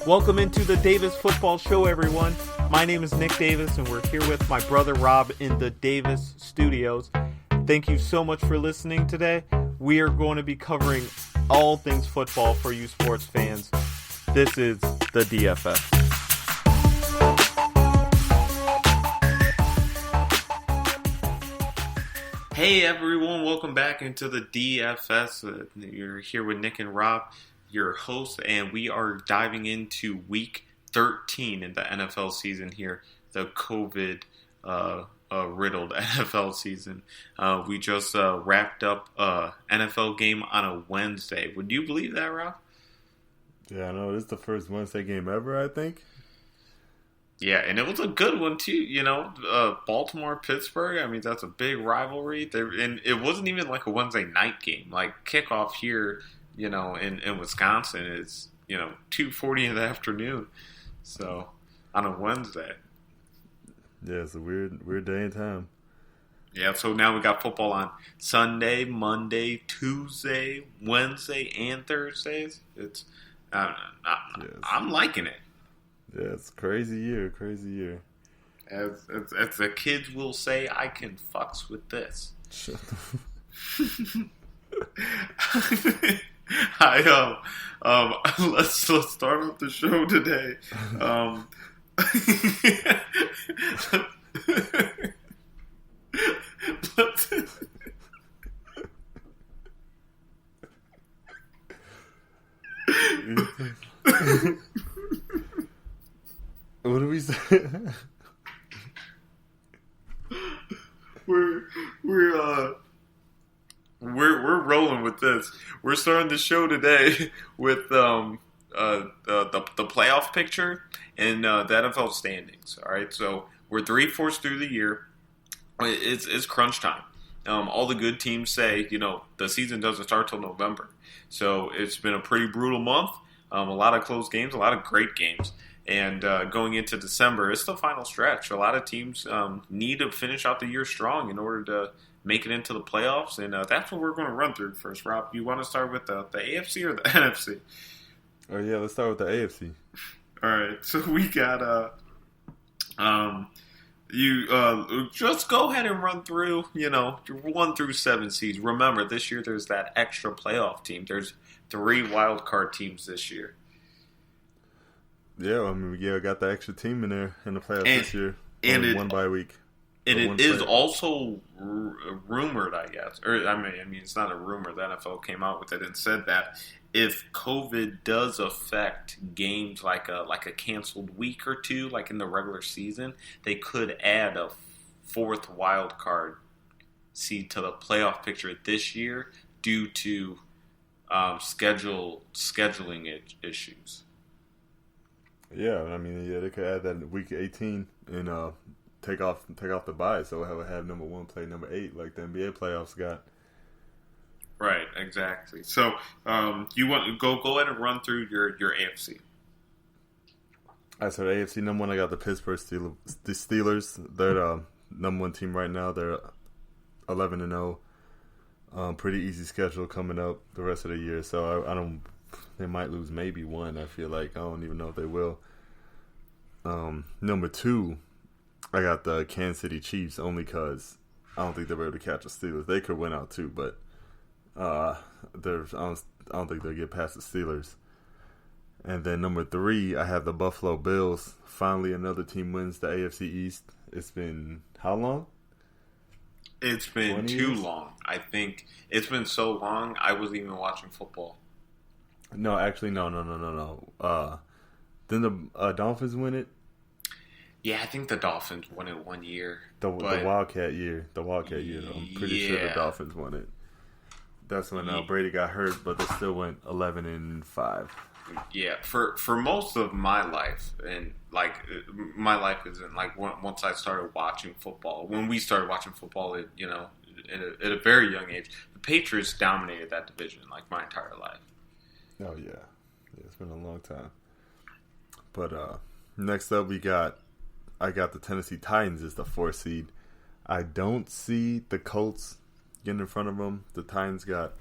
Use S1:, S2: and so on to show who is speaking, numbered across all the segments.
S1: Welcome into the Davis Football Show, everyone. My name is Nick Davis, and we're here with my brother Rob in the Davis Studios. Thank you so much for listening today. We are going to be covering all things football for you sports fans. This is the DFS. Hey everyone, welcome back into the DFS. You're here with Nick and Rob, your hosts, and we are diving into week 13 in the NFL season here, the COVID riddled NFL season. We just wrapped up an NFL game on a Wednesday. Would you believe that, Rob?
S2: Yeah, I know. This is the first Wednesday game ever, I think.
S1: Yeah, and it was a good one, too. You know, Baltimore-Pittsburgh, I mean, that's a big rivalry. And it wasn't even like a Wednesday night game. Like, kickoff here, you know, in Wisconsin is, 2:40 in the afternoon. So, on a Wednesday.
S2: Yeah, it's a weird day and time.
S1: Yeah, so now we got football on Sunday, Monday, Tuesday, Wednesday, and Thursdays. It's, I'm liking it.
S2: Yeah, it's a crazy year.
S1: As the kids will say, I can fucks with this. Let's start off the show today.
S2: What do we say?
S1: We're rolling with this. We're starting the show today with the playoff picture and the NFL standings. All right, so we're 3/4 through the year. It's crunch time. All the good teams say, the season doesn't start till November. So it's been a pretty brutal month. A lot of close games, a lot of great games. And going into December, it's the final stretch. A lot of teams need to finish out the year strong in order to make it into the playoffs. And that's what we're going to run through first. Rob, you want to start with the AFC or the NFC?
S2: Oh, yeah, let's start with the AFC.
S1: All right. So we got you just go ahead and run through, 1 through 7 seeds. Remember, this year there's that extra playoff team. There's 3 wild card teams this year.
S2: Yeah, I mean, we got the extra team in there in the playoffs this year. Only one bye week.
S1: And it is also rumored, I guess. Or I mean, it's not a rumor. The NFL came out with it and said that if COVID does affect games like a canceled week or two, like in the regular season, they could add a 4th wild card seed to the playoff picture this year due to scheduling issues.
S2: Yeah, I mean, they could add that in week 18 and take off the bye, so we'll have number 1 play number 8 like the NBA playoffs got.
S1: Right, exactly. So you want to go ahead and run through your AFC.
S2: All right, so the AFC number 1, I got the Pittsburgh Steelers. The Steelers, they're the number 1 team right now. They're 11-0. Pretty easy schedule coming up the rest of the year, so I don't. They might lose maybe 1. I feel like I don't even know if they will. Number 2, I got the Kansas City Chiefs only because I don't think they'll be able to catch the Steelers. They could win out too, but I don't think they'll get past the Steelers. And then number 3, I have the Buffalo Bills. Finally, another team wins the AFC East. It's been how long?
S1: It's been too long. I think it's been so long. I wasn't even watching football.
S2: No, actually, no. Didn't the Dolphins win it?
S1: Yeah, I think the Dolphins won it 1 year.
S2: The Wildcat year. Though. I'm pretty sure the Dolphins won it. That's when Brady got hurt, but they still went 11-5.
S1: Yeah, for most of my life, and like my life isn't like once I started watching football. When we started watching football, at a very young age, the Patriots dominated that division like my entire life.
S2: Oh yeah, it's been a long time. But next up, I got the Tennessee Titans as the 4th seed. I don't see the Colts getting in front of them. The Titans got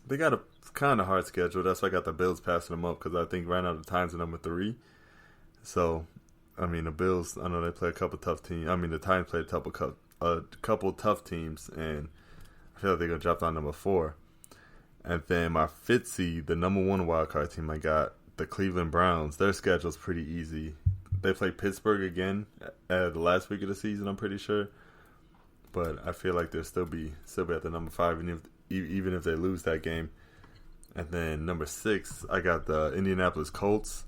S2: They got a kind of hard schedule. That's why I got the Bills passing them up because I think right now the Titans are number 3. So, I mean, the Bills, I know they play a couple tough teams. I mean, the Titans play a couple tough teams, and I feel like they're going to drop down number 4. And then my 5th seed, the number 1 wildcard team, I got the Cleveland Browns. Their schedule's pretty easy. They play Pittsburgh again at the last week of the season, I'm pretty sure. But I feel like they'll still be at the number 5, even if they lose that game. And then number 6, I got the Indianapolis Colts.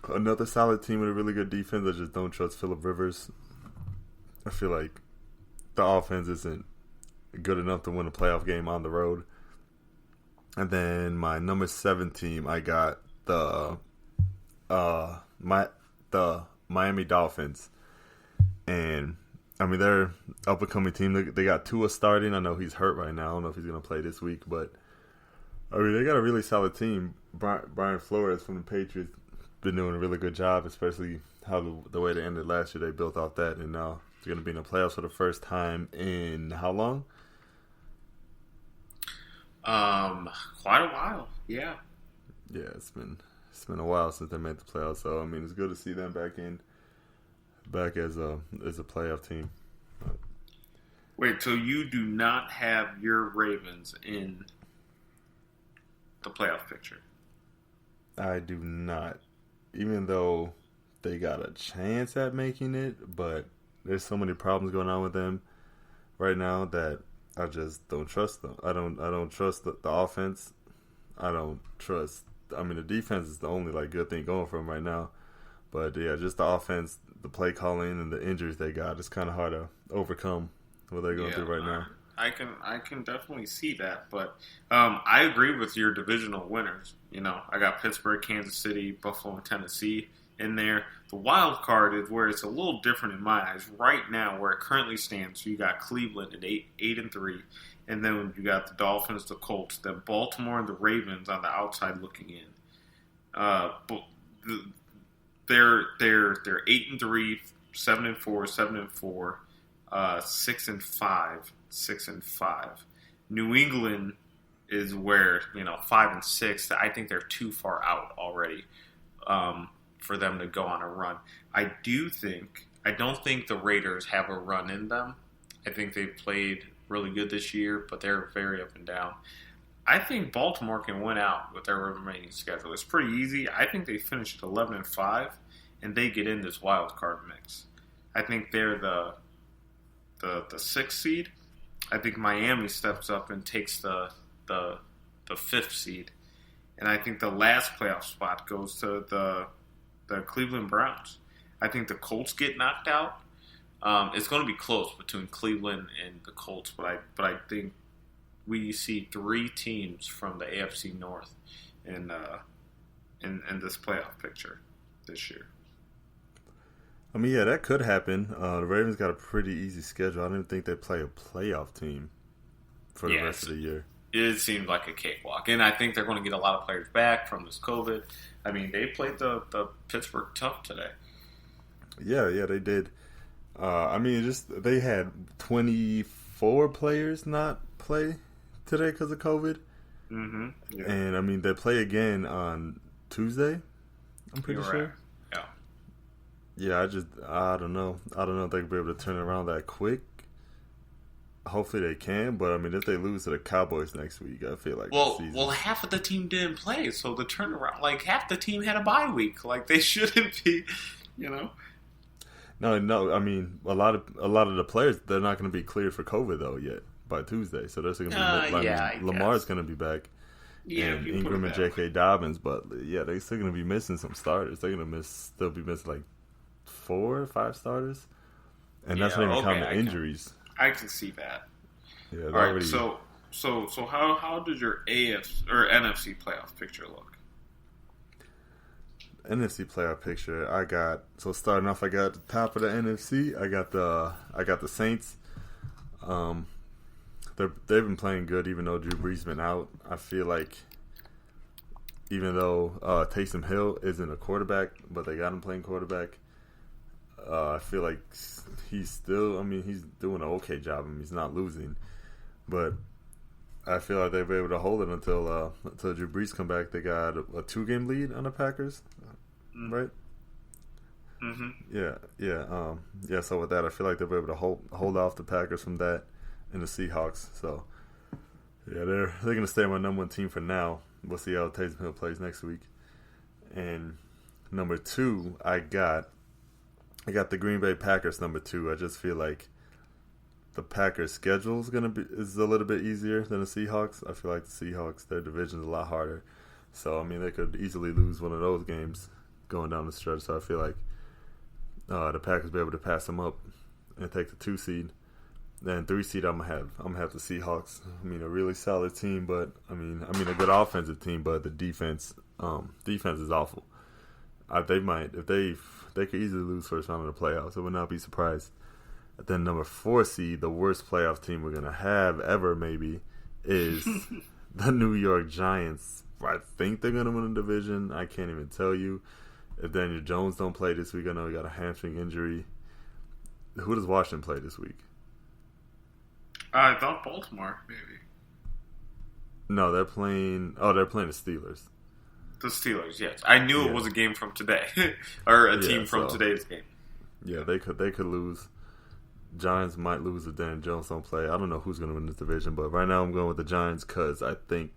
S2: Another solid team with a really good defense. I just don't trust Phillip Rivers. I feel like the offense isn't good enough to win a playoff game on the road. And then my number 7 team, I got the Miami Dolphins. And I mean, they're an up-and-coming team. They got Tua starting. I know he's hurt right now. I don't know if he's going to play this week. But, I mean, they got a really solid team. Brian Flores from the Patriots been doing a really good job, especially how the way they ended last year. They built off that, and now they're going to be in the playoffs for the first time in how long?
S1: Quite a while. Yeah.
S2: Yeah, it's been a while since they made the playoffs. So I mean, it's good to see them back as a playoff team.
S1: Wait, so you do not have your Ravens in the playoff picture?
S2: I do not. Even though they got a chance at making it, but there's so many problems going on with them right now that I just don't trust them. I don't trust the offense. I don't trust. I mean, the defense is the only good thing going for them right now. But yeah, just the offense, the play calling, and the injuries they got. It's kind of hard to overcome what they're going through right now.
S1: I can definitely see that, but I agree with your divisional winners. You know, I got Pittsburgh, Kansas City, Buffalo, and Tennessee in there. The wild card is where it's a little different in my eyes. Right now, where it currently stands, so you got Cleveland at 8-3, and then you got the Dolphins, the Colts, then Baltimore and the Ravens on the outside looking in. They're 8-3, 7-4, 7-4, 6-5. 6-5. New England is where 5-6. I think they're too far out already for them to go on a run. I don't think the Raiders have a run in them. I think they've played really good this year, but they're very up and down. I think Baltimore can win out with their remaining schedule. It's pretty easy. I think they finish at 11-5, and they get in this wild card mix. I think they're the 6th seed. I think Miami steps up and takes the 5th seed, and I think the last playoff spot goes to the Cleveland Browns. I think the Colts get knocked out. It's going to be close between Cleveland and the Colts, but I think we see 3 teams from the AFC North in this playoff picture this year.
S2: I mean, yeah, that could happen. The Ravens got a pretty easy schedule. I don't even think they play a playoff team for the rest of the year.
S1: It seemed like a cakewalk. And I think they're going to get a lot of players back from this COVID. I mean, they played the Pittsburgh Tough today.
S2: Yeah, they did. I mean, they had 24 players not play today because of COVID.
S1: Mm-hmm. Yeah.
S2: And, I mean, they play again on Tuesday, I'm pretty sure.
S1: Right.
S2: Yeah, I don't know. I don't know if they'll be able to turn it around that quick. Hopefully they can, but I mean, if they lose to the Cowboys next week, I feel like
S1: well, half of the team didn't play, so the turnaround, half the team had a bye week. They shouldn't be,
S2: No. I mean, a lot of the players, they're not going to be cleared for COVID though yet by Tuesday, so there's going to be Lamar's going to be back.
S1: Yeah,
S2: and Ingram and J.K. Dobbins, but yeah, they're still going to be missing some starters. They're going to still be missing 4 or 5 starters, and that's not even counting the injuries.
S1: I can see that.
S2: Yeah.
S1: All right. So how did your AFC or NFC playoff picture look?
S2: NFC playoff picture. Starting off, I got the top of the NFC. I got the Saints. They've been playing good, even though Drew Brees been out. I feel like even though Taysom Hill isn't a quarterback, but they got him playing quarterback. I feel like he's still. I mean, he's doing an okay job. I mean, he's not losing, but I feel like they'll be able to hold it until Drew Brees come back. They got a 2-game lead on the Packers, right?
S1: Mm-hmm.
S2: Yeah. So with that, I feel like they'll be able to hold off the Packers from that and the Seahawks. So yeah, they're gonna stay my number 1 team for now. We'll see how Taysom Hill plays next week. And number 2, I got the Green Bay Packers number 2. I just feel like the Packers' schedule is a little bit easier than the Seahawks. I feel like the Seahawks, their division is a lot harder. So I mean, they could easily lose one of those games going down the stretch. So I feel like the Packers will be able to pass them up and take the 2 seed. Then 3 seed, I'm gonna have the Seahawks. I mean, a really solid team, but I mean a good offensive team, but the defense is awful. They might if they could easily lose first round of the playoffs. I would not be surprised. And then number 4 seed, the worst playoff team we're gonna have ever, maybe, is the New York Giants. I think they're gonna win the division. I can't even tell you. If Daniel Jones don't play this week, I know he got a hamstring injury. Who does Washington play this week?
S1: I thought Baltimore, maybe.
S2: No, they're playing the Steelers.
S1: The Steelers, yes. I knew it was a game from today, or a team from today's game.
S2: Yeah, they could lose. Giants might lose if Daniel Jones don't play. I don't know who's going to win this division, but right now I'm going with the Giants because I think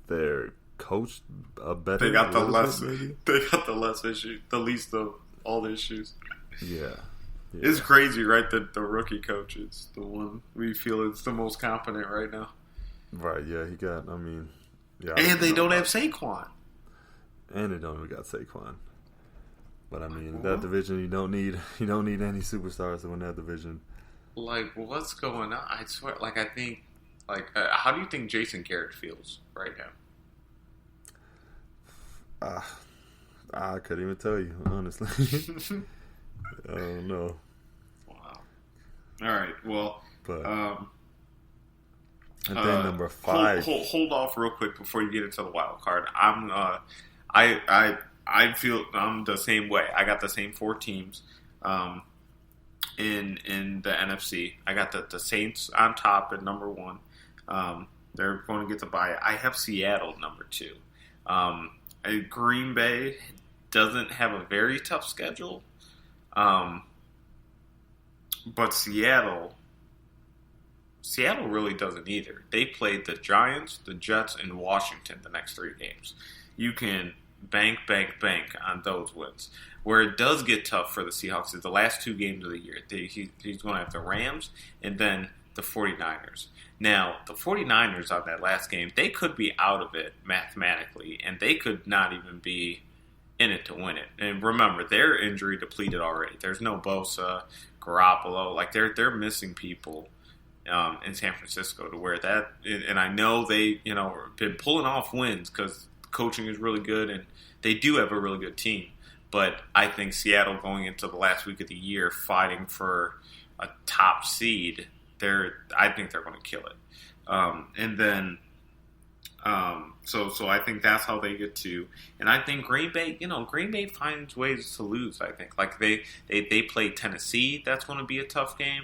S2: they're coached better.
S1: They got the least of all the issues.
S2: Yeah.
S1: It's crazy, right? That the rookie coach is the one we feel is the most competent right now.
S2: Right, yeah, and
S1: they don't have Saquon.
S2: And they don't even got Saquon. But I mean, that division, you don't need any superstars to win that division.
S1: Like, what's going on? I swear, I think, how do you think Jason Garrett feels right now?
S2: I couldn't even tell you, honestly. I don't know.
S1: Wow. All right. Well,
S2: but I think number 5.
S1: Hold off real quick before you get into the wild card. I feel I'm the same way. I got the same 4 teams in the NFC. I got the Saints on top at number 1. They're going to get the bye. I have Seattle number 2. Green Bay doesn't have a very tough schedule. But Seattle really doesn't either. They played the Giants, the Jets, and Washington the next 3 games. You can bank on those wins. Where it does get tough for the Seahawks is the last 2 games of the year. He's going to have the Rams and then the 49ers. Now, the 49ers on that last game, they could be out of it mathematically, and they could not even be in it to win it. And remember, they're injury depleted already. There's no Bosa, Garoppolo. They're missing people in San Francisco to where that. And I know they been pulling off wins because coaching is really good and they do have a really good team. But I think Seattle going into the last week of the year fighting for a top seed, I think they're going to kill it. And then. So I think that's how they get to, and I think Green Bay finds ways to lose. I think they play Tennessee, that's going to be a tough game.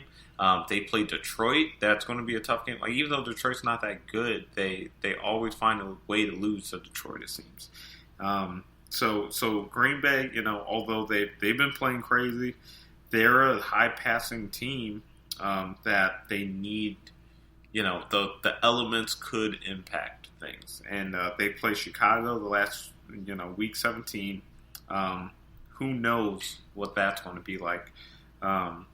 S1: They play Detroit, that's going to be a tough game. Even though Detroit's not that good, they always find a way to lose to Detroit. It seems. So Green Bay, although they've been playing crazy, they're a high passing team that they need. The elements could impact things. And they play Chicago the last, week 17. Who knows what that's going to be like. And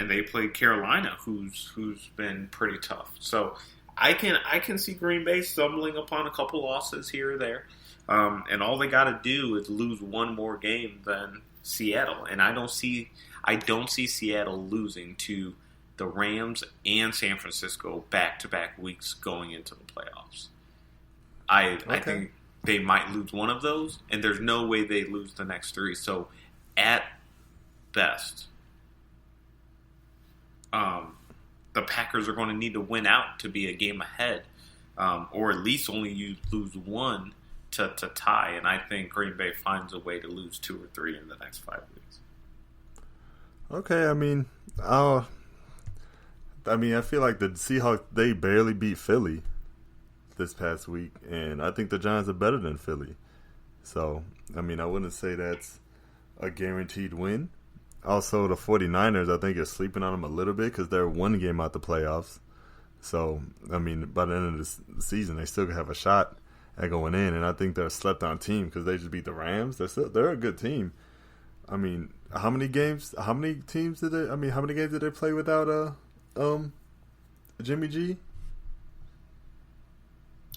S1: they play Carolina, who's been pretty tough. So I can see Green Bay stumbling upon a couple losses here or there. And all they got to do is lose one more game than Seattle. And I don't see Seattle losing to the Rams and San Francisco back-to-back weeks going into the playoffs. I think they might lose one of those, and there's no way they lose the next 3. So, at best, the Packers are going to need to win out to be a game ahead, or at least only you lose one to tie. And I think Green Bay finds a way to lose 2 or 3 in the next 5 weeks.
S2: Okay, I mean, I mean, I feel like the Seahawks, they barely beat Philly this past week, and I think the Giants are better than Philly. So, I mean, I wouldn't say that's a guaranteed win. Also, the 49ers, I think, are sleeping on them a little bit because they're one game out the playoffs. So, I mean, by the end of the season, they still have a shot at going in, and I think they're a slept-on team because they just beat the Rams. They're a good team. I mean, how many games did they play without Jimmy G?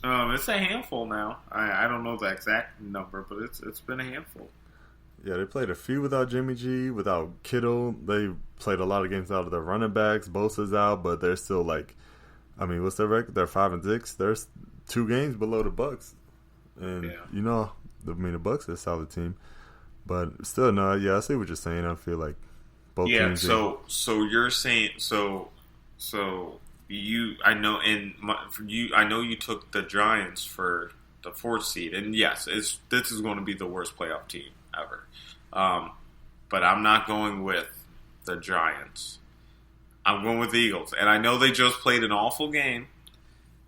S1: It's a handful now. I don't know the exact number, but it's been a handful.
S2: Yeah, they played a few without Jimmy G, without Kittle. They played a lot of games out of their running backs. Bosa's out, but they're still like, I mean, what's their record? They're 5-6. They're 2 games below the Bucks, and the Bucks are a solid team. But still, no, yeah, I see what you're saying. I feel like both teams.
S1: Yeah, so you're saying so you I know I know you took the Giants for the 4th seed, and yes, this is going to be the worst playoff team ever. But I'm not going with the Giants. I'm going with the Eagles, and I know they just played an awful game,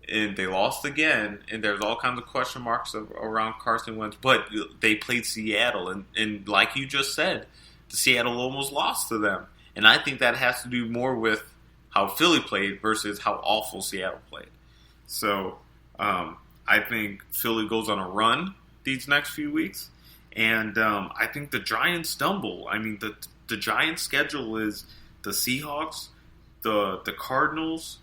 S1: and they lost again, and there's all kinds of question marks around Carson Wentz, but they played Seattle, and like you just said, Seattle almost lost to them. And I think that has to do more with how Philly played versus how awful Seattle played. So I think Philly goes on a run these next few weeks, and I think the Giants stumble. I mean, the Giants' schedule is the Seahawks, the Cardinals,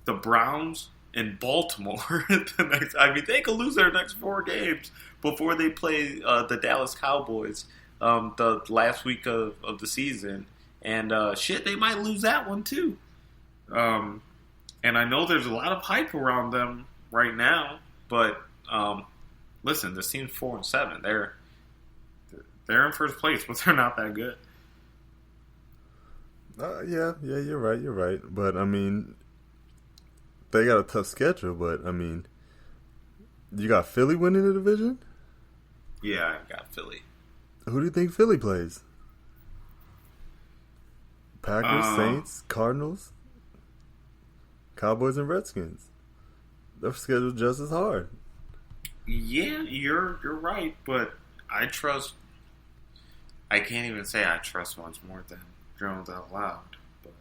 S1: the Browns, and Baltimore. I mean, they could lose their next 4 games before they play the Dallas Cowboys the last week of the season. And they might lose that one too. And I know there's a lot of hype around them right now, but listen, this team's 4-7. They're in first place, but they're not that good.
S2: Yeah, you're right. But I mean, they got a tough schedule. But I mean, you got Philly winning the division.
S1: Yeah, I got Philly.
S2: Who do you think Philly plays? Packers, Saints, Cardinals, Cowboys, and Redskins. Their schedule just as hard.
S1: Yeah, you're right, but I can't even say I trust Wentz more than Jones out loud. But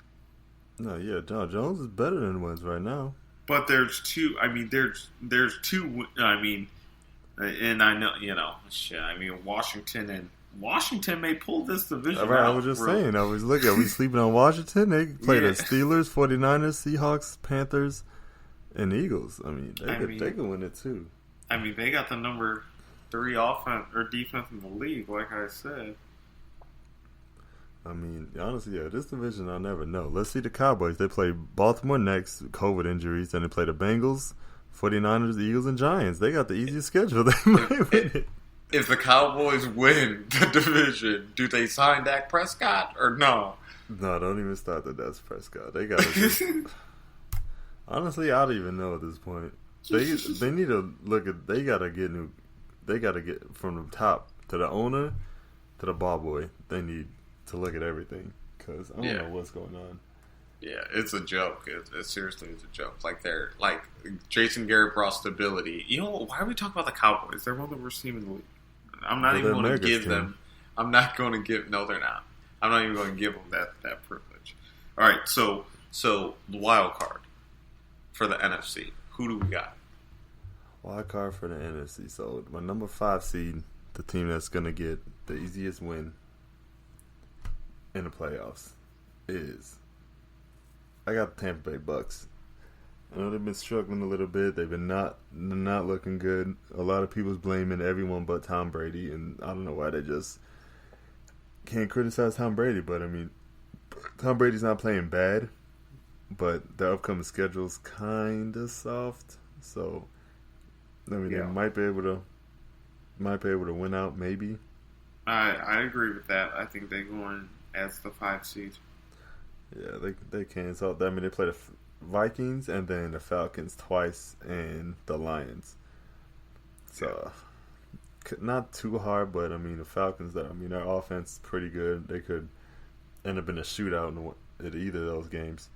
S2: no, yeah, John Jones is better than Wentz right now.
S1: But there's two. I mean, there's two. I mean, and I know I mean, Washington may pull this division.
S2: Right, I was just saying. I was looking. Are we sleeping on Washington? They played the Steelers, 49ers, Seahawks, Panthers, and Eagles. I mean, they could win it too.
S1: I mean, they got the number 3 offense or defense in the league, like I said.
S2: I mean, honestly, this division I'll never know. Let's see the Cowboys. They play Baltimore next, COVID injuries, and they play the Bengals, 49ers, Eagles, and Giants. They got the easiest schedule. They might win it.
S1: If the Cowboys win the division, do they sign Dak Prescott or no?
S2: No, don't even start the Dak Prescott. They got to. Honestly, I don't even know at this point. They need to look at. They got to get new. They got to get from the top to the owner to the ball boy. They need to look at everything because I don't know what's going on.
S1: Yeah, it's a joke. It seriously is a joke. They're Jason Garrett brought stability. You know, why are we talking about the Cowboys? They're one of the worst teams in the league. I'm not even going to give them. I'm not going to give. No, they're not. I'm not even going to give them that privilege. All right, so the wild card for the NFC. Who do we got?
S2: Wild card for the NFC. So my number 5 seed, the team that's going to get the easiest win in the playoffs, is I got the Tampa Bay Bucks. I know they've been struggling a little bit. They've been not looking good. A lot of people's blaming everyone but Tom Brady, and I don't know why they just can't criticize Tom Brady. But I mean, Tom Brady's not playing bad, but the upcoming schedule's kind of soft. So I mean, they might be able to win out. Maybe.
S1: I agree with that. I think they go in as the 5 seed.
S2: Yeah, they can. So I mean, they play the Vikings and then the Falcons twice and the Lions. So not too hard, but I mean the Falcons. Their offense is pretty good. They could end up in a shootout in either of those games.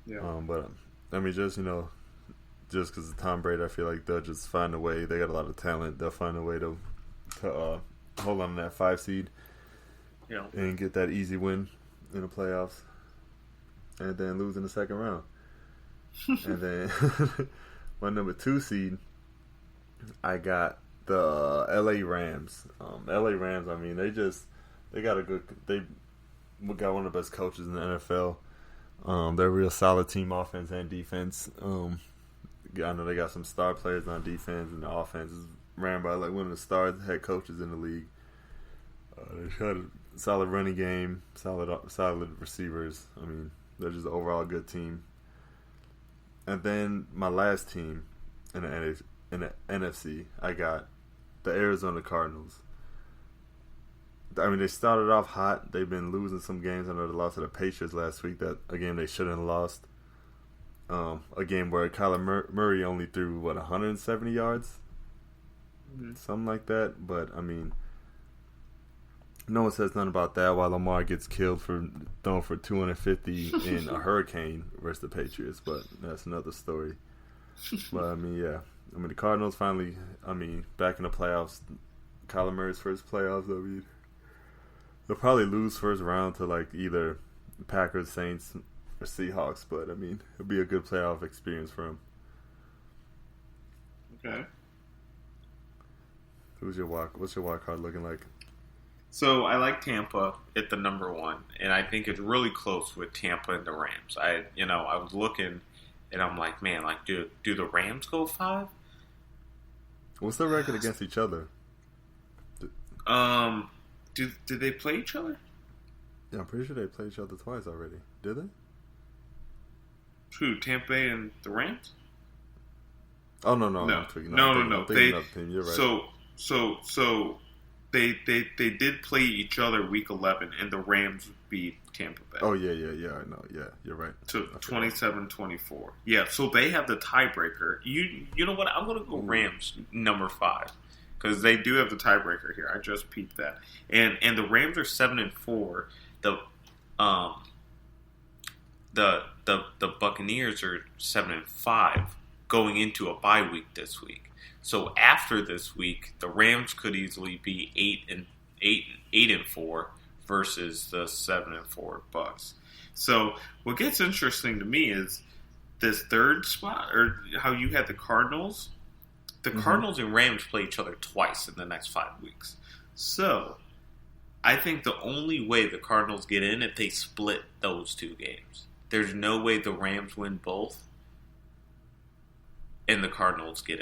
S1: Yeah.
S2: But I mean, just because of Tom Brady, I feel like they'll just find a way. They got a lot of talent. They'll find a way to hold on to that 5 seed and get that easy win in the playoffs, and then lose in the second round. And then my number 2 seed, I got the LA Rams. LA Rams. I mean, they got one of the best coaches in the NFL. They're a real solid team, offense and defense. I know they got some star players on defense, and the offense is ran by like one of the star head coaches in the league. They got a solid running game, solid receivers. I mean, they're just an overall good team. And then my last team in the NFC, I got the Arizona Cardinals. I mean, they started off hot. They've been losing some games. I know they lost to the Patriots last week. That a game they shouldn't have lost. A game where Kyler Murray only threw 170 yards, something like that. But I mean, no one says nothing about that. While Lamar gets killed for throwing for 250 in a hurricane versus the Patriots, but that's another story. But I mean, yeah. I mean, the Cardinals finally, back in the playoffs. Kyler Murray's first playoffs. I mean, they'll probably lose first round to like either Packers, Saints, or Seahawks. But I mean, it'll be a good playoff experience for him.
S1: Okay.
S2: What's your wild card looking like?
S1: So I like Tampa at the number 1, and I think it's really close with Tampa and the Rams. I was looking, and I'm like, man, like, do the Rams go 5?
S2: What's the record against each other?
S1: Did they play each other?
S2: Yeah, I'm pretty sure they played each other twice already. Did they?
S1: Who, Tampa Bay and the Rams?
S2: Oh no.
S1: No.
S2: No.
S1: They,
S2: You're right.
S1: So they did play each other week 11, and the Rams beat Tampa Bay.
S2: Oh yeah. I know. Yeah, you're right.
S1: To 27-24. Yeah, so they have the tiebreaker. You know what? I'm gonna go Rams number 5. Because they do have the tiebreaker here. I just peeped that. And the Rams are 7-4. The Buccaneers are 7-5 going into a bye week this week. So after this week, the Rams could easily be 8-4 versus the 7-4 Bucs. So what gets interesting to me is this third spot, or how you had the Cardinals. The Cardinals and Rams play each other twice in the next 5 weeks. So I think the only way the Cardinals get in if they split those 2 games. There's no way the Rams win both and the Cardinals get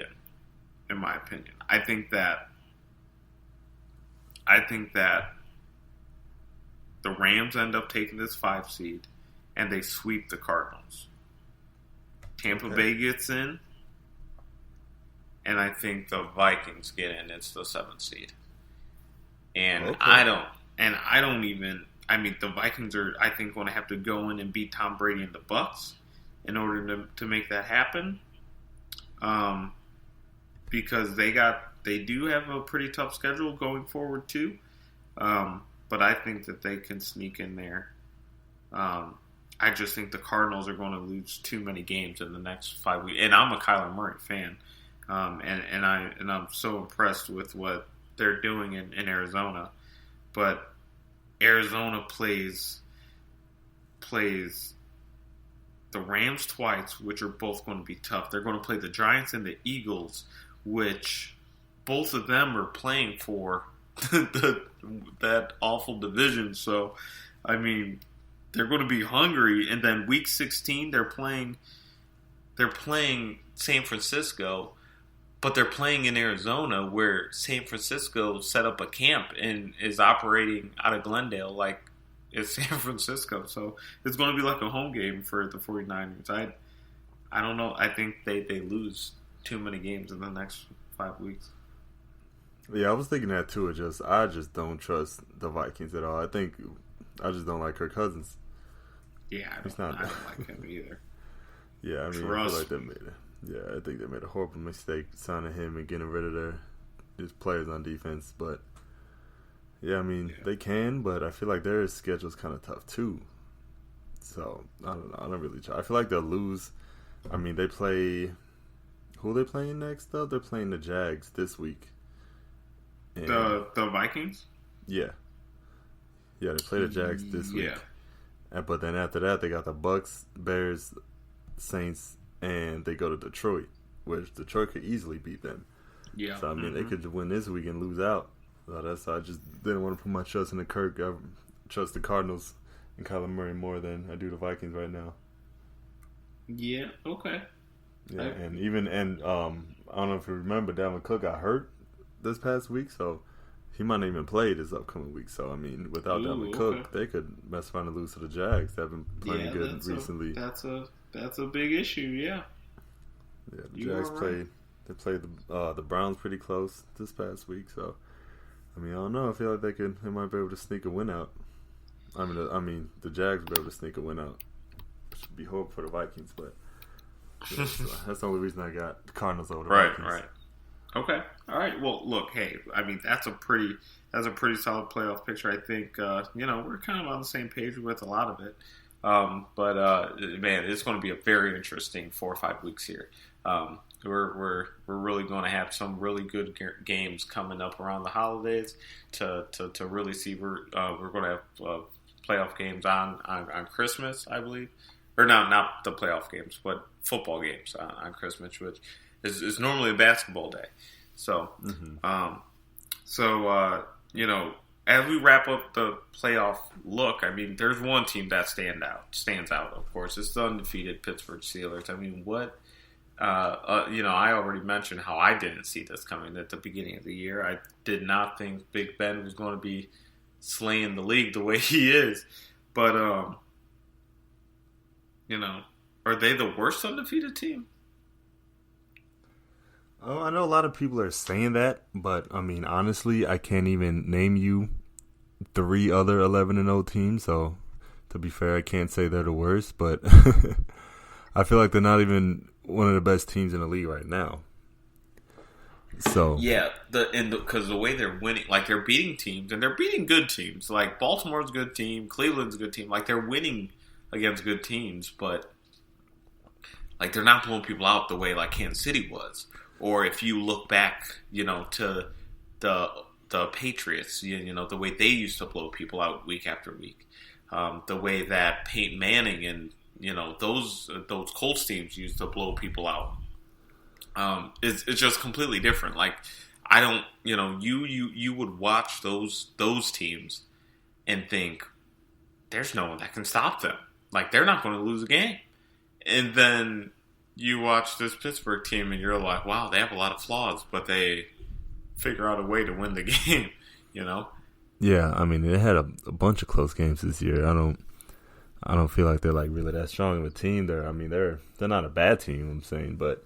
S1: in my opinion. I think that the Rams end up taking this 5 seed and they sweep the Cardinals. Tampa Bay gets in. And I think the Vikings get in. It's the 7th seed. And the Vikings are, I think, going to have to go in and beat Tom Brady and the Bucs in order to make that happen. Because they do have a pretty tough schedule going forward too. But I think that they can sneak in there. I just think the Cardinals are going to lose too many games in the next 5 weeks. And I'm a Kyler Murray fan. And I'm so impressed with what they're doing in Arizona, but Arizona plays the Rams twice, which are both going to be tough. They're going to play the Giants and the Eagles, which both of them are playing for that awful division. So, I mean, they're going to be hungry. And then Week 16, they're playing San Francisco. But they're playing in Arizona, where San Francisco set up a camp and is operating out of Glendale like it's San Francisco. So it's going to be like a home game for the 49ers. I don't know. I think they lose too many games in the next 5 weeks.
S2: Yeah, I was thinking that too. I just don't trust the Vikings at all. I just don't like Kirk Cousins.
S1: Yeah, I don't like him either.
S2: Yeah, I mean, I feel like they made it. Yeah, I think they made a horrible mistake signing him and getting rid of his players on defense. But yeah, I mean, they can, but I feel like their schedule's kind of tough too. So I don't know. I don't really try. I feel like they'll lose. I mean, they play. Who are they playing next? Though they're playing the Jags this week.
S1: And, the Vikings.
S2: Yeah, they play the Jags this week. But then after that, they got the Bucks, Bears, Saints, and they go to Detroit, which Detroit could easily beat them.
S1: Yeah.
S2: So I mean, they could win this week and lose out. So that's why I just didn't want to put my trust in the Kirk. I trust the Cardinals and Kyler Murray more than I do the Vikings right now.
S1: Yeah. Okay.
S2: Yeah, and I don't know if you remember, Dalvin Cook got hurt this past week, so he might not even play this upcoming week. So I mean, without Dalvin Cook, they could mess around and lose to the Jags. They've been playing good recently.
S1: That's a big issue. Yeah.
S2: Yeah, the Jags played. They played the Browns pretty close this past week. So I mean, I don't know. I feel like they might be able to sneak a win out. I mean, the Jags will be able to sneak a win out. Should be hope for the Vikings, but yeah, so that's the only reason I got the Cardinals over the Vikings.
S1: Right. Okay. All right. Well, look. Hey, I mean, that's a pretty solid playoff picture. I think we're kind of on the same page with a lot of it. But man, it's going to be a very interesting 4 or 5 weeks here. We're really going to have some really good games coming up around the holidays to really see. We're going to have playoff games on Christmas, I believe, or not the playoff games, but football games on Christmas, which is normally a basketball day. So, as we wrap up the playoff look, I mean, there's one team that stands out. Of course, it's the undefeated Pittsburgh Steelers. I mean, what? I already mentioned how I didn't see this coming at the beginning of the year. I did not think Big Ben was going to be slaying the league the way he is. But, are they the worst undefeated team?
S2: Oh, I know a lot of people are saying that, but I mean, honestly, I can't even name you 3 other 11-0 teams. So, to be fair, I can't say they're the worst, but I feel like they're not even one of the best teams in the league right now. So
S1: yeah, because the way they're winning, like they're beating teams and they're beating good teams. Like Baltimore's a good team, Cleveland's a good team. Like they're winning against good teams, but like they're not blowing people out the way like Kansas City was. Or if you look back, to the Patriots, the way they used to blow people out week after week, the way that Peyton Manning and those Colts teams used to blow people out. It's just completely different. Like I don't, you would watch those teams and think there's no one that can stop them. Like they're not going to lose a game. And then you watch this Pittsburgh team and you're like, wow, they have a lot of flaws, but they figure out a way to win the game.
S2: Yeah, I mean they had a bunch of close games this year. I don't feel like they're like really that strong of a team. They're not a bad team. I'm saying, but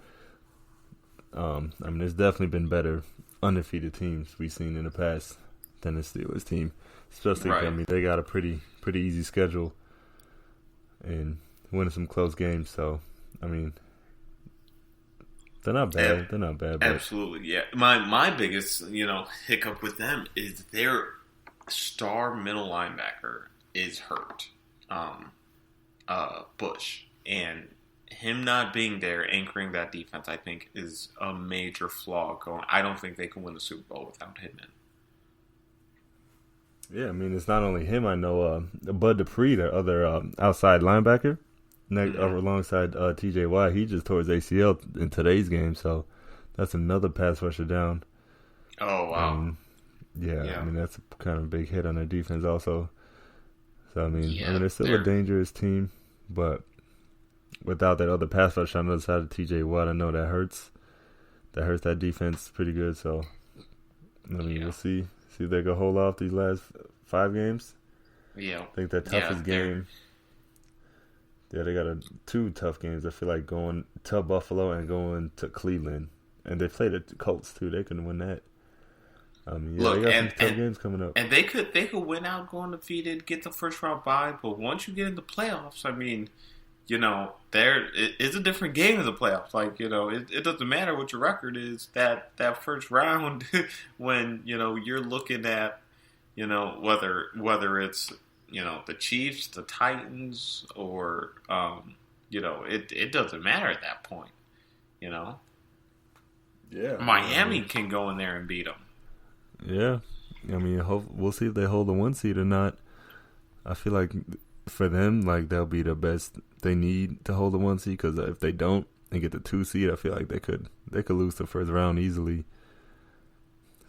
S2: there's definitely been better undefeated teams we've seen in the past than the Steelers team. Especially, right. They got a pretty easy schedule and winning some close games. So, they're not bad. They're not bad.
S1: Absolutely, yeah. My biggest hiccup with them is their star middle linebacker is hurt. Bush, and him not being there anchoring that defense, I think, is a major flaw. I don't think they can win the Super Bowl without him in.
S2: Yeah, it's not only him. I know Bud Dupree, the other outside linebacker, alongside T.J. Watt. He just tore his ACL in today's game, so that's another pass rusher down.
S1: Oh wow!
S2: Yeah, that's a kind of a big hit on their defense also. So they're still a dangerous team, but without that other pass rush on the other side of T.J. Watt, I know that hurts. That hurts that defense pretty good. So we'll see. See if they can hold off these last 5 games.
S1: Yeah,
S2: I think that toughest game. Yeah, they got 2 tough games. I feel like going to Buffalo and going to Cleveland, and they played the Colts too. They couldn't win that.
S1: Look,
S2: they got some tough games coming up,
S1: and they could win out going undefeated, get the first round bye. But once you get into playoffs, there it's a different game in the playoffs. Like it doesn't matter what your record is. That first round, when you're looking at whether it's the Chiefs, the Titans, or it doesn't matter at that point. You know,
S2: Yeah,
S1: Miami can go in there and beat them.
S2: Yeah, I mean, we'll see if they hold the 1 seed or not. I feel like for them, like they'll be the best they need to hold the 1 seed, because if they don't and get the 2 seed, I feel like they could lose the first round easily.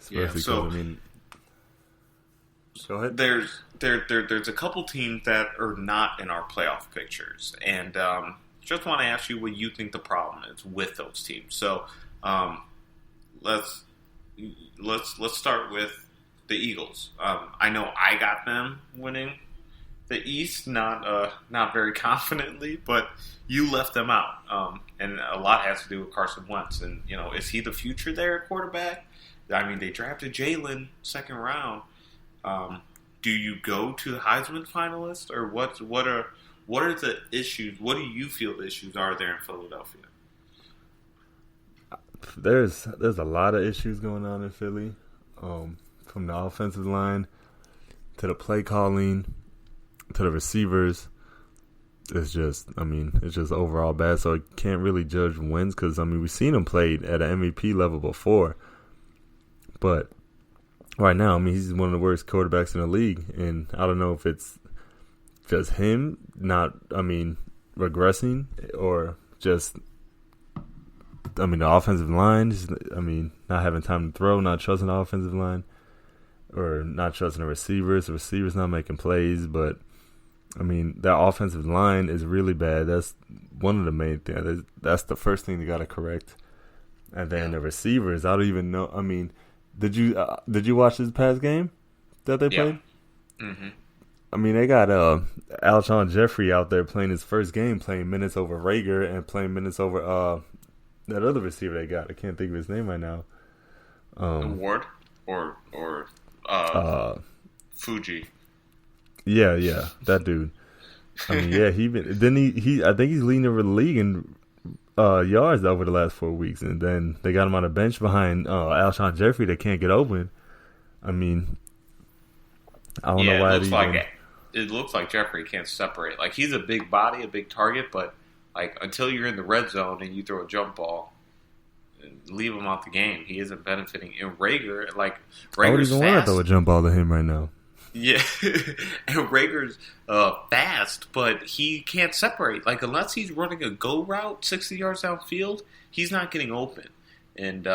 S2: Especially because, I mean, go ahead.
S1: There's a couple teams that are not in our playoff pictures, and just want to ask you what you think the problem is with those teams. So let's start with the Eagles. I know I got them winning the East, not very confidently, but you left them out, and a lot has to do with Carson Wentz. And is he the future there at quarterback? I mean, they drafted Jalen second round. Do you go to the Heisman finalist, or what are the issues? What do you feel the issues are there in Philadelphia?
S2: There's a lot of issues going on in Philly, from the offensive line to the play calling to the receivers. It's just overall bad. So I can't really judge wins, because we've seen him played at an MVP level before, but right now, he's one of the worst quarterbacks in the league, and I don't know if it's just him not, regressing, or just, the offensive line, not having time to throw, not trusting the offensive line, or not trusting the receivers. The receivers not making plays, but that offensive line is really bad. That's one of the main things. That's the first thing they got to correct. And then the receivers, I don't even know. Did you watch this past game that they played?
S1: Mm-hmm.
S2: They got Alshon Jeffrey out there playing his first game, playing minutes over Rager and playing minutes over that other receiver they got. I can't think of his name right now.
S1: Ward or Fuji.
S2: Yeah, that dude. He I think he's leading over the league in yards over the last 4 weeks, and then they got him on a bench behind Alshon Jeffrey that can't get open. I don't know why
S1: it looks like Jeffrey can't separate. Like, he's a big body, a big target, but like until you're in the red zone and you throw a jump ball, leave him out the game. He isn't benefiting. And Rager's
S2: I would even want to throw a jump ball to him right now.
S1: Yeah, and Rager's fast, but he can't separate. Like, unless he's running a go route 60 yards downfield, he's not getting open. And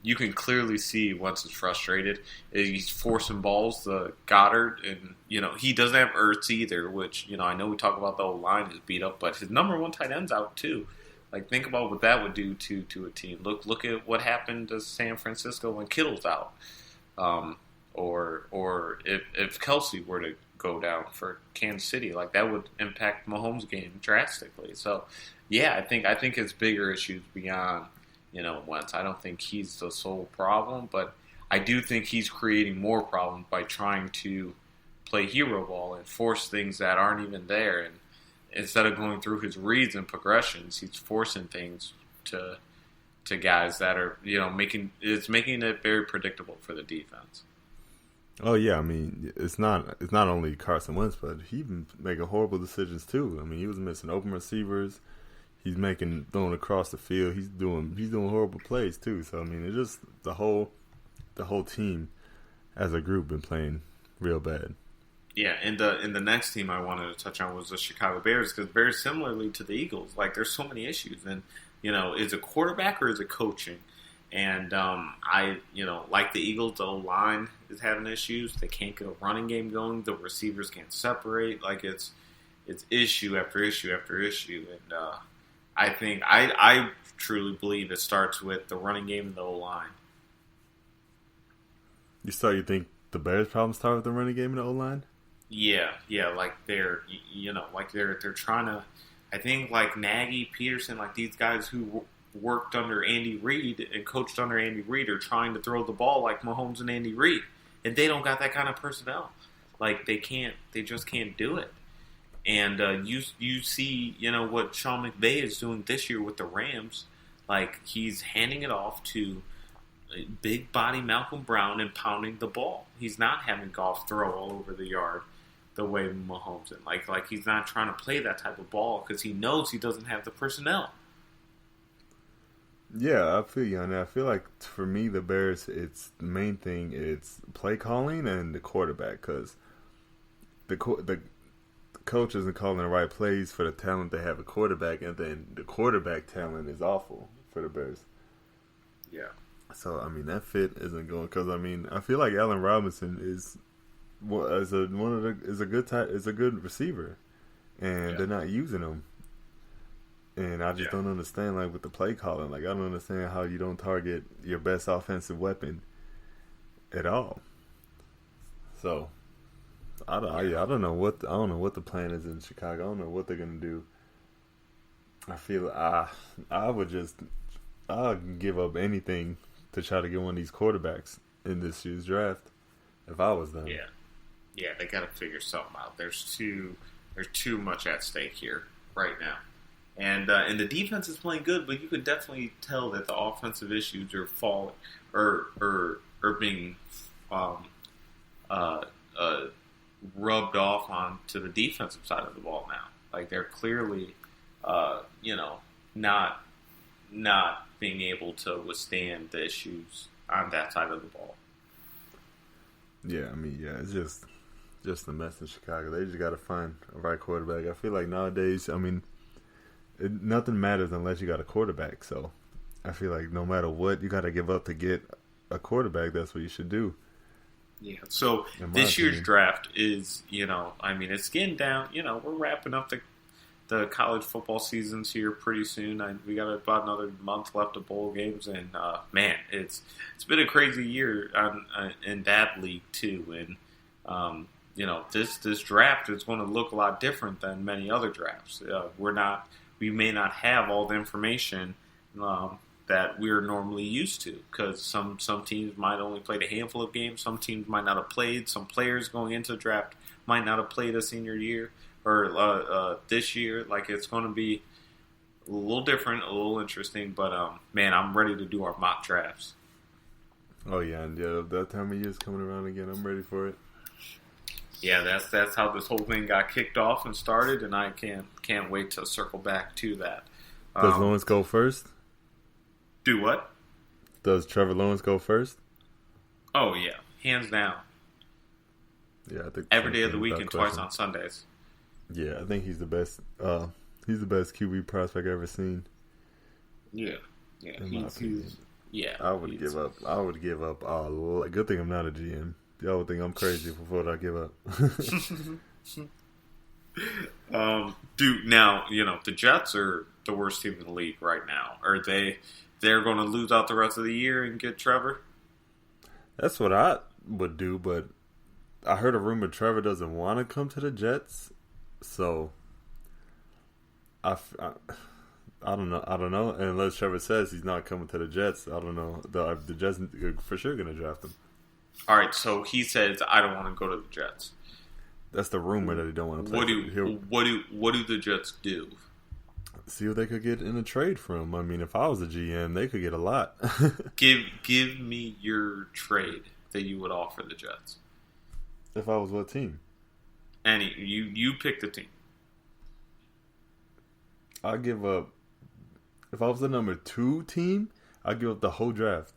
S1: you can clearly see once he's frustrated, he's forcing balls to Goddard, and he doesn't have Ertz either. Which I know we talk about the O-line is beat up, but his number one tight end's out too. Like, think about what that would do to a team. Look at what happened to San Francisco when Kittle's out. Or if Kelsey were to go down for Kansas City, like, that would impact Mahomes' game drastically. So, yeah, I think it's bigger issues beyond Wentz. I don't think he's the sole problem, but I do think he's creating more problems by trying to play hero ball and force things that aren't even there. And instead of going through his reads and progressions, he's forcing things to guys that are making it very predictable for the defense.
S2: Oh yeah, it's not only Carson Wentz, but he's been making horrible decisions too. He was missing open receivers. He's throwing across the field. He's doing horrible plays too. So it's just the whole team as a group been playing real bad.
S1: Yeah, and the next team I wanted to touch on was the Chicago Bears, because very similarly to the Eagles, like, there's so many issues, and is it quarterback or is it coaching? And like the Eagles, the O-line is having issues. They can't get a running game going. The receivers can't separate. Like, it's issue after issue after issue. And I think I truly believe it starts with the running game and the O-line.
S2: You think the Bears' problems start with the running game and the O-line?
S1: Yeah. Like, they're trying to. I think, like, Nagy, Peterson, like, these guys who worked under Andy Reid and coached under Andy Reid are trying to throw the ball like Mahomes and Andy Reid, and they don't got that kind of personnel. Like, they just can't do it. And you see, what Sean McVay is doing this year with the Rams. Like, he's handing it off to big body Malcolm Brown and pounding the ball. He's not having Goff throw all over the yard. the way Mahomes is. Like he's not trying to play that type of ball because he knows he doesn't have the personnel.
S2: Yeah, I feel you on that. I feel like for me, the Bears, it's the main thing. It's play calling and the quarterback because the coach isn't calling the right plays for the talent they have a quarterback, and then the quarterback talent is awful for the Bears.
S1: Yeah.
S2: So I mean that fit isn't going because I mean I feel like Allen Robinson is a good receiver, and they're not using him. And I just don't understand, like, with the play calling. Like, I don't understand how you don't target your best offensive weapon at all. So, I don't know what the plan is in Chicago. I don't know what they're gonna do. I feel I'll give up anything to try to get one of these quarterbacks in this year's draft if I was them.
S1: Yeah, they got to figure something out. There's too much at stake here right now. And the defense is playing good, but you could definitely tell that the offensive issues are falling or being rubbed off onto the defensive side of the ball now. Like they're clearly, not being able to withstand the issues on that side of the ball.
S2: Yeah, I mean, it's just a mess in Chicago. They just got to find a right quarterback. I feel like nowadays, I mean, nothing matters unless you got a quarterback. So I feel like no matter what you got to give up to get a quarterback, that's what you should do.
S1: Yeah. So this year's draft is, it's getting down. We're wrapping up the college football seasons here pretty soon. We got about another month left of bowl games, and man, it's been a crazy year in that league too. And this draft is going to look a lot different than many other drafts. We may not have all the information that we're normally used to because some teams might only played a handful of games. Some teams might not have played. Some players going into the draft might not have played a senior year or this year. Like it's going to be a little different, a little interesting. But man, I'm ready to do our mock drafts.
S2: Oh yeah, and that time of year is coming around again. I'm ready for it.
S1: Yeah, that's how this whole thing got kicked off and started, and I can't wait to circle back to that.
S2: Does Lawrence go first?
S1: Do what?
S2: Does Trevor Lawrence go first?
S1: Oh yeah, hands down.
S2: Yeah, I think
S1: every day of the week and twice on Sundays.
S2: Yeah, I think he's the best. He's the best QB prospect I've ever seen.
S1: Yeah.
S2: I would give up. I would give up. Good thing I'm not a GM. Y'all would think I'm crazy for what I give up.
S1: Now, the Jets are the worst team in the league right now. Are they're going to lose out the rest of the year and get Trevor?
S2: That's what I would do, but I heard a rumor Trevor doesn't want to come to the Jets. So I don't know. I don't know. Unless Trevor says he's not coming to the Jets, I don't know. The Jets are for sure going to draft him.
S1: All right, so he says I don't want to go to the Jets.
S2: That's the rumor that he don't want to play.
S1: What do the Jets do?
S2: See what they could get in a trade from. I mean, if I was a GM, they could get a lot.
S1: Give me your trade that you would offer the Jets.
S2: If I was what team?
S1: You pick the team.
S2: I'd give up. If I was the number 2 team, I'd give up the whole draft.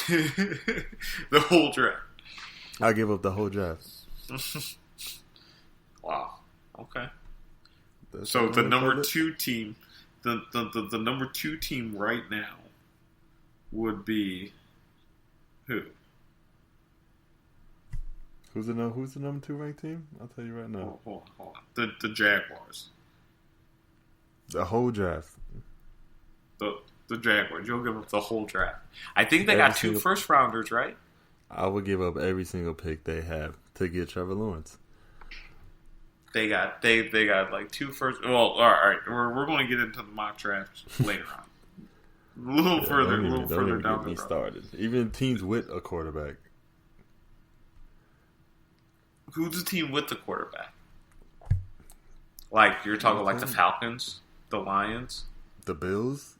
S1: The whole draft.
S2: I give up the whole draft.
S1: Wow. Okay. So the number 2 team, the number 2 team right now would be who?
S2: Who's the number 2 ranked team? I'll tell you right now.
S1: Hold on. The Jaguars.
S2: The whole draft.
S1: The Jaguars. You'll give up the whole draft. I think they got 2 first rounders, right?
S2: I would give up every single pick they have to get Trevor Lawrence.
S1: They got like 2 first. Well, all right. We're going to get into the mock drafts later on. A little further down the road.
S2: Started. Even teams with a quarterback.
S1: Who's the team with the quarterback? Like you're talking like the Falcons, the Lions,
S2: the Bills.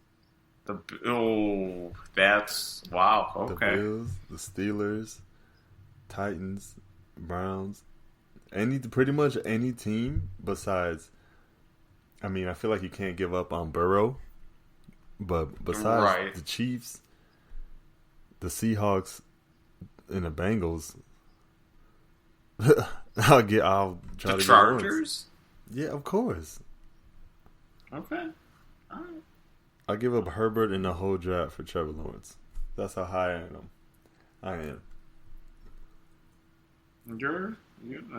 S1: That's wow. Okay.
S2: The Bills, the Steelers, Titans, Browns, pretty much any team besides. I mean, I feel like you can't give up on Burrow, but besides the Chiefs, the Seahawks, and the Bengals, I'll try
S1: the
S2: to
S1: Chargers.
S2: Yeah, of course.
S1: Okay, all right.
S2: I'll give up Herbert in the whole draft for Trevor Lawrence. That's how high I am.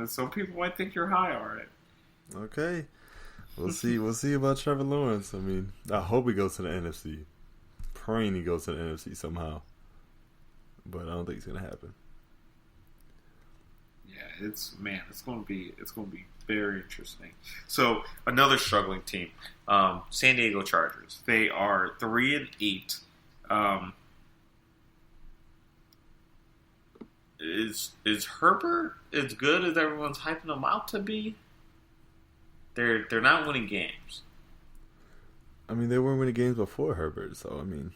S1: Some people might think you're high on it.
S2: Okay. We'll see. We'll see about Trevor Lawrence. I mean, I hope he goes to the NFC. Praying he goes to the NFC somehow. But I don't think it's gonna happen.
S1: Yeah, it's gonna be very interesting. So another struggling team, San Diego Chargers. They are 3-8. Is Herbert as good as everyone's hyping him out to be? They're not winning games.
S2: I mean, they weren't winning games before Herbert, so I mean,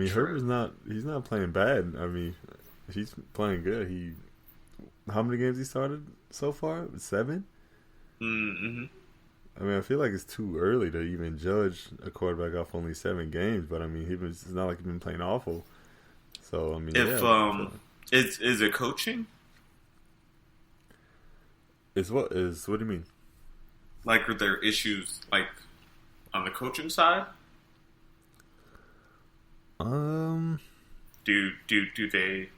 S2: Herbert's he's not playing bad. I mean, he's playing good. How many games he started so far? 7.
S1: Mm-hmm.
S2: I mean, I feel like it's too early to even judge a quarterback off only 7 games. But I mean, it's not like he's been playing awful. So I mean,
S1: is it coaching?
S2: What do you mean?
S1: Like, are there issues like on the coaching side? Do they?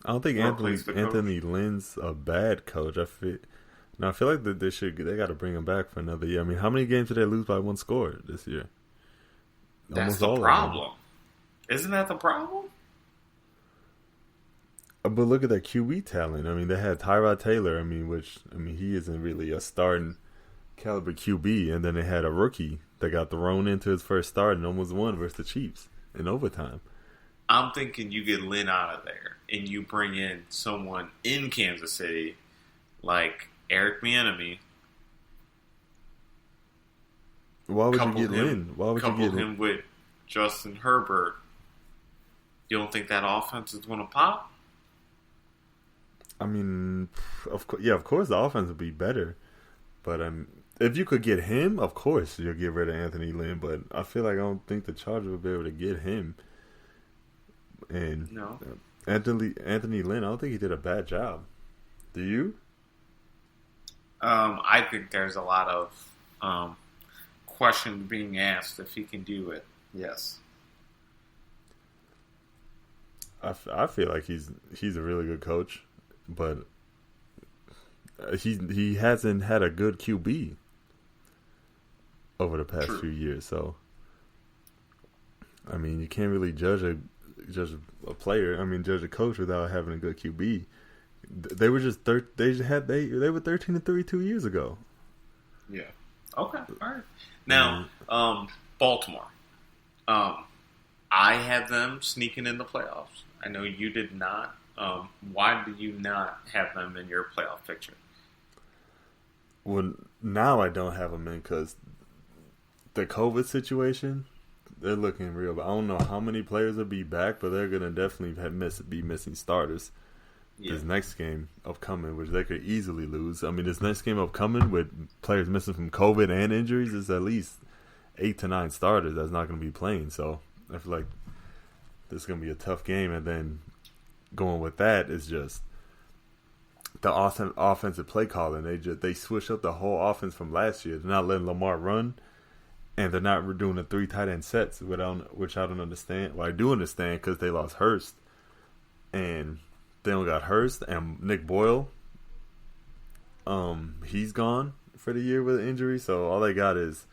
S2: I don't think Anthony Lynn's a bad coach. I feel like that they got to bring him back for another year. I mean, how many games did they lose by 1 score this year?
S1: That's the problem. Isn't that the problem?
S2: But look at that QB talent. I mean, they had Tyrod Taylor. He isn't really a starting caliber QB. And then they had a rookie that got thrown into his first start and almost won versus the Chiefs in overtime.
S1: I'm thinking you get Lynn out of there and you bring in someone in Kansas City like Eric Bieniemy.
S2: Why would you get Lynn? Why would you get
S1: him with Justin Herbert? You don't think that offense is going to pop?
S2: I mean, of course the offense would be better. But if you could get him, of course you'll get rid of Anthony Lynn. But I feel like I don't think the Chargers would be able to get him. And
S1: no.
S2: Anthony Lynn, I don't think he did a bad job. Do you?
S1: I think there's a lot of questions being asked if he can do it. Yes.
S2: I feel like he's a really good coach, but he hasn't had a good QB over the past few years. So, I mean, you can't really judge a player. I mean, judge a coach without having a good QB. They were just they were 13-3 2 years ago.
S1: Yeah. Okay. All right. Now, Baltimore. I had them sneaking in the playoffs. I know you did not. Why did you not have them in your playoff picture?
S2: Well, now I don't have them in because the COVID situation, they're looking real. I don't know how many players will be back, but they're going to definitely be missing starters. Yeah. This next game upcoming, which they could easily lose. I mean, this next game upcoming with players missing from COVID and injuries is at least 8 to 9 starters that's not going to be playing. So I feel like this is going to be a tough game. And then going with that is just the offensive play calling. They switched up the whole offense from last year. They're not letting Lamar run, and they're not doing the 3 tight end sets, which I don't understand. Well, I do understand because they lost Hurst, and they don't got Hurst and Nick Boyle. He's gone for the year with an injury, so all they got is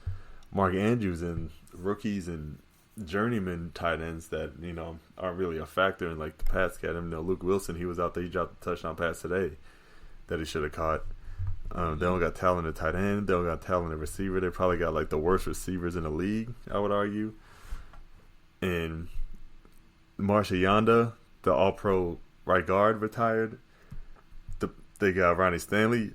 S2: Mark Andrews and rookies and journeyman tight ends that aren't really a factor in like the pass catch. Luke Wilson, he was out there, he dropped a touchdown pass today that he should have caught. They don't got talent at tight end. They don't got talent at receiver. They probably got like the worst receivers in the league, I would argue. And Marshall Yanda, the All-Pro right guard, retired. They got Ronnie Stanley,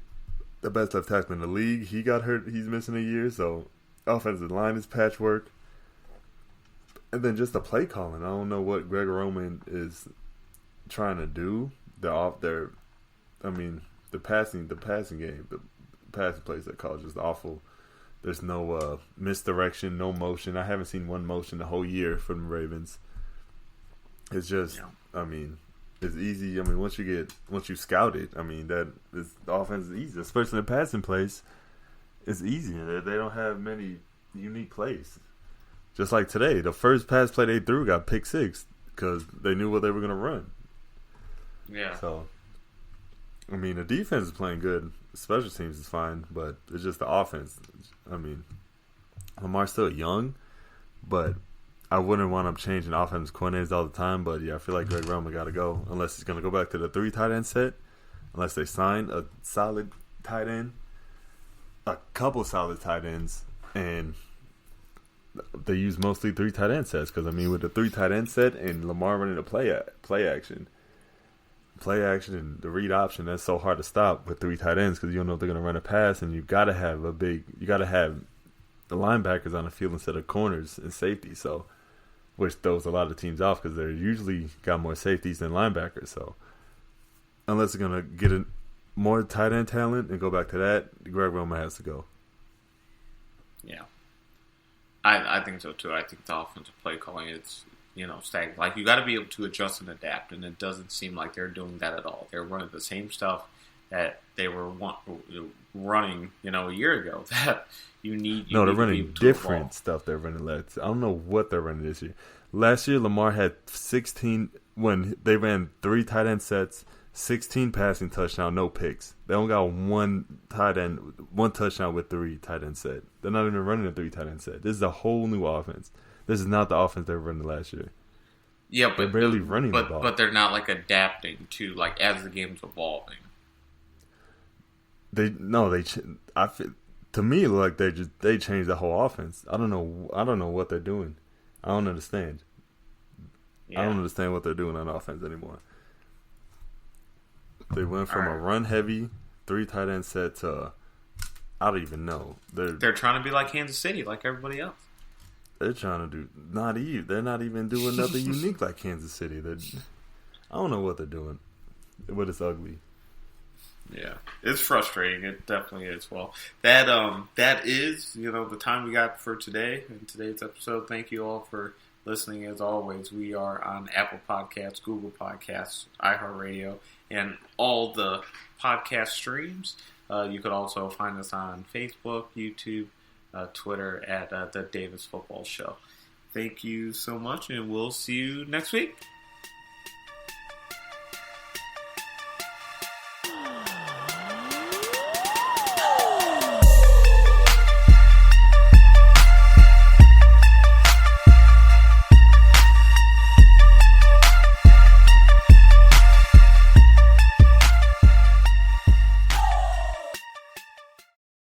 S2: the best left tackle in the league. He got hurt. He's missing a year. So offensive line is patchwork. And then just the play calling. I don't know what Greg Roman is trying to do. the passing game, the passing plays they call just awful. There's no misdirection, no motion. I haven't seen one motion the whole year from the Ravens. It's just, I mean, it's easy. I mean, once you scout it, I mean, the offense is easy, especially in the passing plays. It's easy. They don't have many unique plays. Just like today, the first pass play they threw got pick six because they knew what they were going to run.
S1: Yeah.
S2: So, I mean, the defense is playing good. Special teams is fine, but it's just the offense. I mean, Lamar's still young, but I wouldn't want him changing offense coordinators all the time. But yeah, I feel like Greg Roman got to go unless he's going to go back to the 3 tight end set. Unless they sign a solid tight end, a couple solid tight ends, and they use mostly 3 tight end sets. Because I mean, with the 3 tight end set and Lamar running the play action and the read option, that's so hard to stop with 3 tight ends because you don't know if they're going to run a pass, and you got to have the linebackers on the field instead of corners and safety. So, which throws a lot of teams off because they're usually got more safeties than linebackers. So, unless they're going to get more tight end talent and go back to that, Greg Roman has to go.
S1: Yeah. I think so too. I think the offensive play calling is, stagnant. Like, you got to be able to adjust and adapt, and it doesn't seem like they're doing that at all. They're running the same stuff that they were running, a year ago. That
S2: they're running different stuff. They're running last. I don't know what they're running this year. Last year, Lamar had 16 when they ran 3 tight end sets, 16 passing touchdown, no picks. They only got one touchdown with 3 tight end set. They're not even running a 3 tight end set. This is a whole new offense. This is not the offense they were running last yeyear.
S1: Yeah, but
S2: they're barely running the ball.
S1: But they're not adapting to as the game's evolving. To me, it looked like they changed the whole offense. I don't know what they're doing. I don't understand. Yeah. I don't understand what they're doing on offense anymore. They went from a run-heavy 3 tight end set to I don't even know. They're trying to be like Kansas City, like everybody else.
S2: They're trying to do they're not even doing nothing unique like Kansas City. I don't know what they're doing, but it's ugly.
S1: Yeah, it's frustrating. It definitely is. Well, that is the time we got for today in today's episode. Thank you all for listening. As always, we are on Apple Podcasts, Google Podcasts, iHeartRadio, and all the podcast streams. You could also find us on Facebook, YouTube, Twitter at the Davis Football Show. Thank you so much, and we'll see you next week.